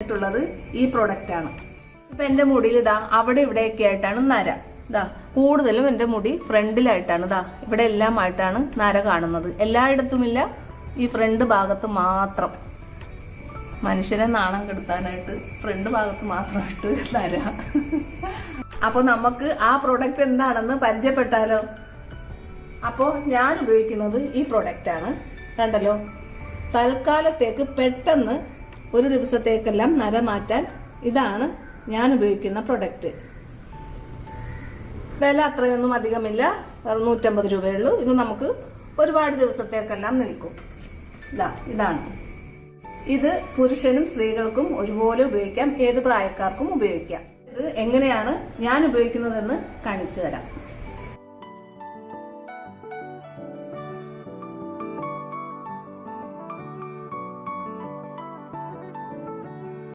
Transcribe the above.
വന്നിട്ടുള്ളത് ഈ പ്രൊഡക്റ്റ് ആണ്. ഇപ്പൊ എന്റെ മുടിയിൽ ഇതാ അവിടെ ഇവിടെയൊക്കെ ആയിട്ടാണ് നര. ഇതാ കൂടുതലും എന്റെ മുടി ഫ്രണ്ടിലായിട്ടാണ്, ഇതാ ഇവിടെ എല്ലാമായിട്ടാണ് നര കാണുന്നത്. എല്ലായിടത്തുമില്ല, ഈ ഫ്രണ്ട് ഭാഗത്ത് മാത്രം. മനുഷ്യനെ നാണം കെടുത്താനായിട്ട് ഫ്രണ്ട് ഭാഗത്ത് മാത്രമായിട്ട് നര. അപ്പൊ നമുക്ക് ആ പ്രൊഡക്റ്റ് എന്താണെന്ന് പരിചയപ്പെട്ടാലോ? അപ്പോ ഞാൻ ഉപയോഗിക്കുന്നത് ഈ പ്രൊഡക്റ്റ് ആണ്. കണ്ടല്ലോ, തൽക്കാലത്തേക്ക് പെട്ടെന്ന് ഒരു ദിവസത്തേക്കെല്ലാം നര മാറ്റാൻ ഇതാണ് ഞാൻ ഉപയോഗിക്കുന്ന പ്രൊഡക്റ്റ്. വില അത്രയൊന്നും അധികമില്ല, 150 രൂപയുള്ളൂ. ഇത് നമുക്ക് ഒരുപാട് ദിവസത്തേക്കെല്ലാം നിൽക്കും. ഇതാണ്. ഇത് പുരുഷനും സ്ത്രീകൾക്കും ഒരുപോലെ ഉപയോഗിക്കാം, ഏത് പ്രായക്കാർക്കും ഉപയോഗിക്കാം. ഇത് എങ്ങനെയാണ് ഞാൻ ഉപയോഗിക്കുന്നതെന്ന് കാണിച്ചു തരാം.